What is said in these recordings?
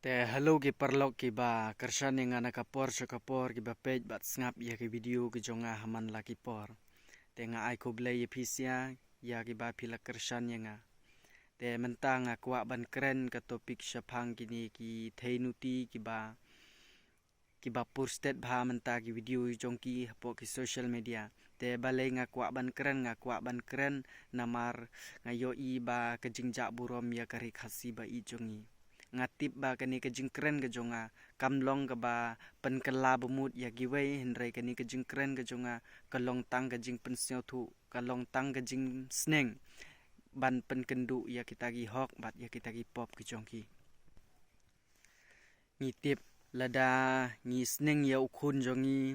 Te hello ki perlok ki ba kershan yang anak kapor ki ba page bat snap ya ki video ki jonga haman la ki por. Te nga ai ko blay ya pisia ya ki ba pila kershan yang a. Te mentang aku ban keren ke topik syapang kini ki theinuti ki ba posted ba menta ki video jong ki hapo ki social media. Te balai ngaku ban keren namar ngayo i ba kejingjak burom ya kari khasi ba i jongi. Ngatip ba kani kejing keren ke jonga kamlong ke ba penkela bemut ya giwei hendrai kani kejing keren ke jonga kalong tang kejing pensio thu kalong tang kejing sneng ban penkendu ya kita gi hok bat ya kita gi pop ke jongki ngitip lada ngi sneng ya ukhun jongi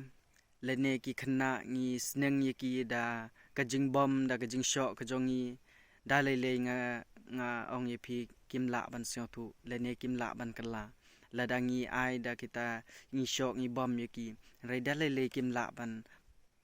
lene ki khna ngi sneng ya ki da kejing bom da kejing shok ke jongi da lele nga ong ye phi kimla ban sio thu lene kimla ban kala ladangi ai da kita ngi shok ngi bom ye ki raida lele kimla ban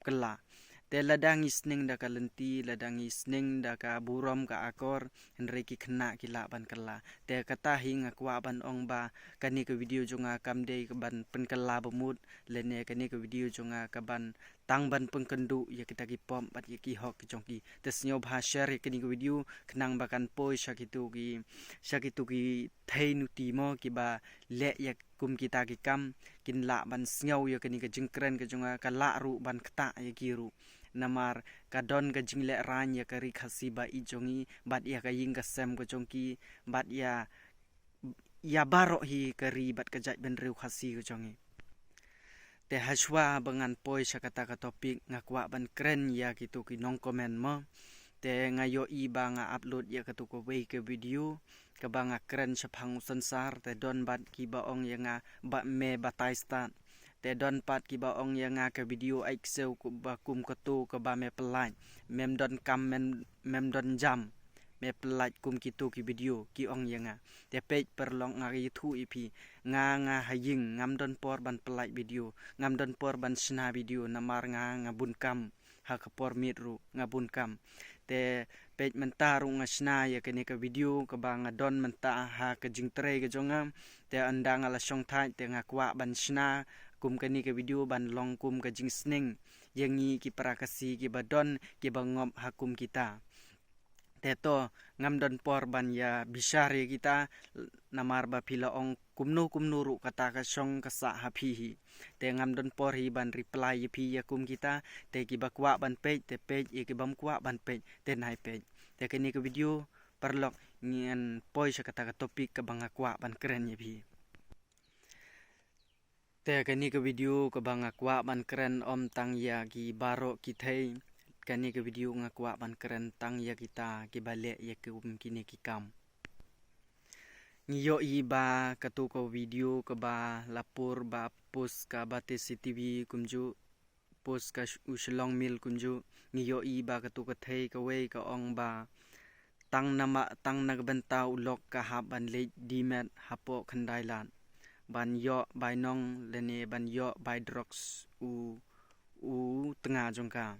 kala te ladangi sneng da kalenti ladangi sneng da ka burom ka akor henre ki khna kila ban kala te kata hinga kwa ban ong ba kani ke video jonga kamde ke ban pen kala bemut lene kani ke video jonga ka ban tang ban pengkendu ya kita ki pom bat ya ki hok ki jongki tesnyo bha share kini ke video kenang bakan poi syakitu ki theinuti mo ki ba le ya kum kita ki kam kin la ban snyo ya kini ke jengkren ke jonga ka la ru ban kta ya ki ru namar kadon ke jingle ran ya kari khasi ba i jongi bat ya ka ying ka sem ke jongki bat ya barok hi kari bat ka jat ben riu khasi ke jongi te haswa bangan poi syakata ka topik ngakwa ban keren ya gitu ki nong komen mo te ngayo i ba nga upload ya katu ko wei ke video ka ba nga keren syapang sensar te don bat ki ba ong ya nga ba me batai start te don pat ki ba ong ya nga ke video ai kseu ku ba kum katu ka ba me pelai mem don kam mem don jam me pelai kum kitu ki video ki ong ya nga te page perlong ngari thu ipi nga haying ngam don por ban pelai video ngam don por ban sna video namar nga bun kam ha ka por mitru nga bun kam te page mentaru nga sna ya kene ka video ka ba nga don menta ha ka jingtre ka jonga te andang ala song thai te nga kwa ban sna kum kani ka video ban long kum ka jing sneng yangi ki prakasi ki badon ki bangop hakum kita teto ngam don por ban ya bisari kita namar ba pila ong kumnu ru kata ka song kasa hapi te ngam don por hi ban reply pi ya kum kita te ki bakwa ban page te page e ki bam kwa ban page te nai page te kini ke video perlok ngian poi sa kata ka topik ka bang kwa ban keren ye pi te kini ke video ka bang kwa ban keren om tang ya ki baro ki thei kani ke video ngakwa ban keren tang ya kita ki bale ya ke kini ki kam ngiyo i ba katu ko video ka ba lapur ba post ka ba CCTV kumju post ka uslong mil kumju ngiyo i ba katu ka thei ka wei ka ong ba tang nagbenta ulok ka ha ban le dimet hapo khandailan ban yo bai nong lene ban yo bai drugs u tengah jongka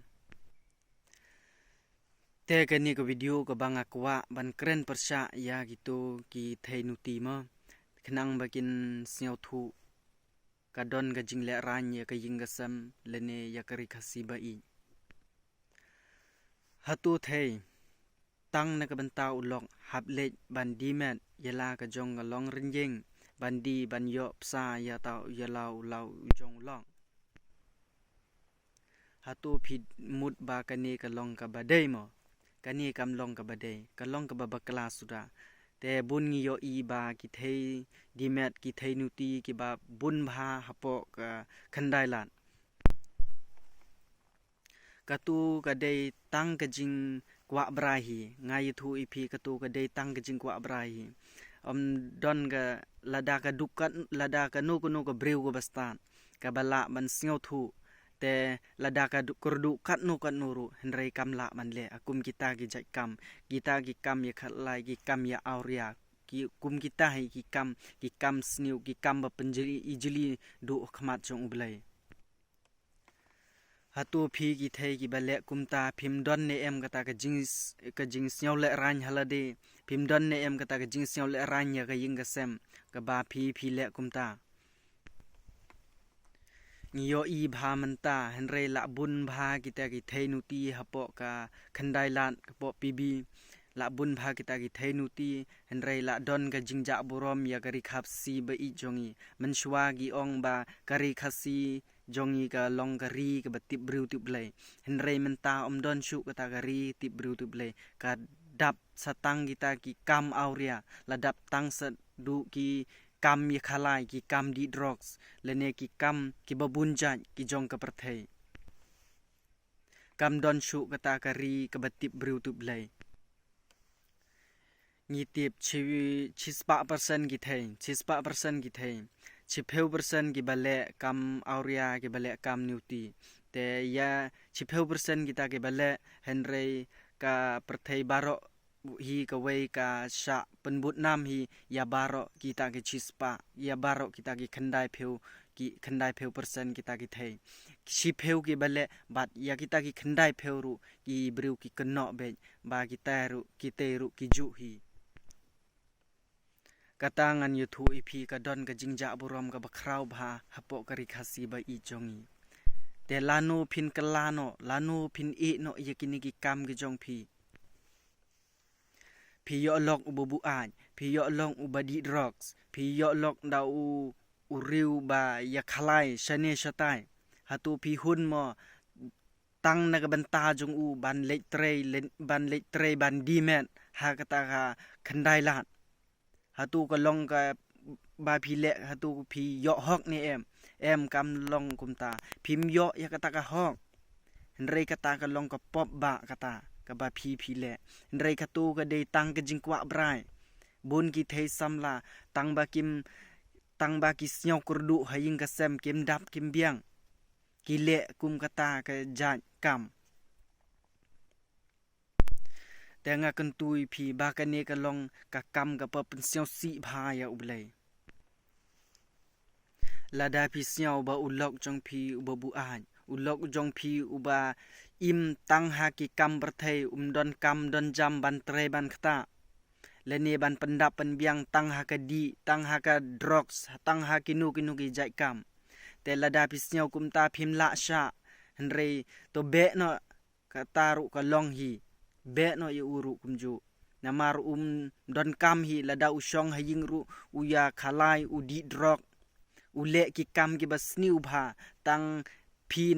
te kani ke video ke bang akwa ban keren persya ya gitu ki theinuti mo khnang bakin snyau thu kadon ga jingle ran ya ka yingasam lene ya kari khasi ba i hatu thei tang na ka banta ulok hablej ban dimet yala ka jong long rinjing bandi ban yo psa ya ta ya lau jong long hatu phid mut ba kani ka long ka badai mo kani kam long ka badai ka long ka babakla suda te bun ngi yo i ba ki thei dimet ki thei nuti ki ba bun bha hapo ka khandailan katu ka dei tang ka jing kwa brahi ngai thu ipi katu ka dei tang ka jing kwa brahi don ga lada ka dukat lada ka no ka breu ka bastan ka bala ban sngo thu te lada ka kurdu kat nuru henrai kam la man le akum kita ki jai kam ya khalai ki kam ya auria ki kum kita hai ki kam sniu ki kam ba penjeli ijli du khmat jong ublai hatu phi ki thei ki bale kumta phim don ne em kata ka jing snyau le ran halade phim don ne em kata ka jing siaw le ranya ka ying ka sem ka ba phi le kumta ngiyo i bha manta henre la bun bha kita ki theinuti hapo ka khandai lan ka po pb la bun bha kita ki theinuti henre la don ka jingja borom ya kari khapsi ba I jongi manshwa gi ong ba kari khasi jongi ka long kari ka batip bru tu blai henre menta om don shu kata kari tip bru tu blai ka dap satang kita ki kam auria la dap tang sa du ki kam ye khalai ki kam di drugs lene ki kam ki babunjat ki jong ka perthei kam don shu kata kari ka batip bru tu blai ngitip chispa person ki thei chispa person ki thei chipheu person ki bale kam auria ki bale kam nuti te ya chipheu person kita ki bale henry ka perthei baro hi ka wei ka sha penbut nam hi ya baro kita ki chispa ya baro kita ki khandai pheu person kita ki thei chipheu ki bale bat ya kita ki khandai pheu ru ki bru ki kenno be ba kita ru ki te ru ki ju hi katangan yuthu ipi ka don ka jingja burom ka bakrau bha hapo kari khasi ba I jongi te lanu phin kalano lanu phin I no yakini ki kam ki jong phi yo lok ubu an phi yo long ubadi drugs phi yo lok da u riu ba ya khalai shane shatai hatu phi hun mo tang na ka banta jong u ban le tre ban dimet ha kata ka khandai lat hatu ka long ka ba phi le hatu phi yo hok ni em kam long kumta phim yo ya kata ka hok henre kata ka long ka pop ba kata ka ba phi le henre ka tu ka de tang ka jingkwa brai bun ki thei samla tang ba ki snyo kurdu haying ka sem kim dap kim biang ki le kum kata ka jat kam tenga kentui phi ba ka ne ka long ka kam ka pa pensiao si bha ya ublai lada phi siao ba ulok jong phi ubabu an ulok jong phi uba im tang ha ki kam berthei don kam don jam ban tre ban khata lene ban pendap pen biang tang ha ka di tang ha ka drugs tang ha kinu ki jai kam te lada phi siao kumta phim la sha henre to be no ka taru ka long hi be no ye uru kumju namar don kam hi lada usong haying ru uya khalai u di drug ule ki kam ki basni ubha tang phi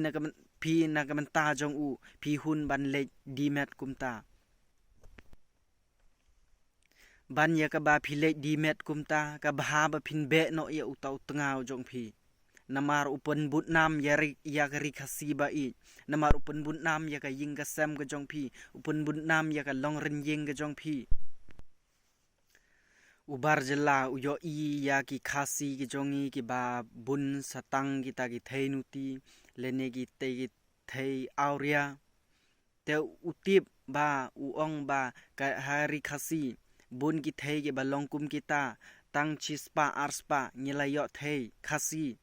na ka ta jong u phi hun ban le dimet kumta ban ya ka ba phi le dimet kumta ka bha ba phin be no ye utau tngau jong phi namar upon but nam ya kari khasi ba I namar upon but nam ya ka ying ka sem ka jong phi upon but nam ya ka long ren ying ka jong phi ubar jela uyo I ya ki khasi ki jongi ki ba bun satang kita ki theinuti lene ki te ki thei auria te utip ba uong ba ka hari khasi bun ki thei ki ba longkum kita tang chispa arspa ngilayo thei khasi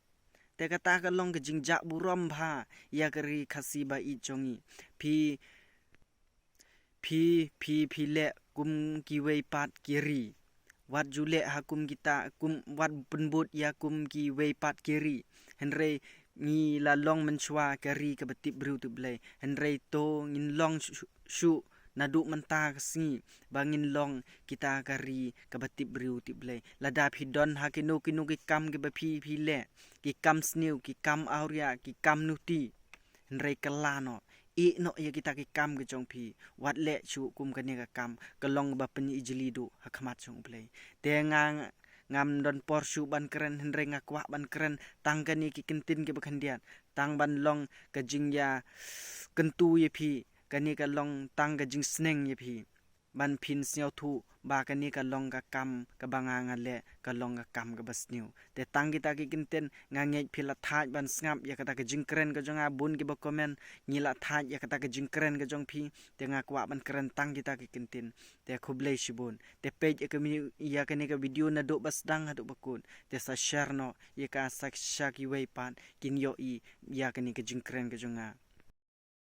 te kata ka long ka jingja burom bha ya kari khasi ba I jongi phi le kum ki wei pat kiri wat jule hakum kita kum wat penbut ya kum ki wei pat kiri henre ngi la long menchwa kari ka batip bru tu blai henre to ngin long shu nadu menta kasi bangin long kita kari ka batip bru tu blai lada phi don ha kinu ki kam ki ba phi le ki kam sniu ki kam auria ki kam nuti henre kalano I no ya kita ki kam ke jong phi wat le chu kum ka ne ka kam ka long ba pen ijli du hakmat jong blai te ngam don por shu ban kren henre nga kwa ban kren tang ka ni ki kintin ke bakhandian tang ban long ka jing ya kentu ye phi ka ni ka long tang ka jing sneng ye phi ban phin siao thu ba ka ni ka long ka kam ka banga nga le ka long ka kam ka basniu te tang kita ki kinten nga nge phila thaj ban snap ya kata ka jing kren ka jonga bun ki ba comment ngila thaj ya kata ka jing kren ka jong phi te nga kwa ban kren tang kita ki kinten te khuble shibun te page ka mi ya ka ni ka video na do bas dang hadu bakun te sa share no ya ka sak shaki wei pan kin yo I ya ka ni ka jing kren ka jonga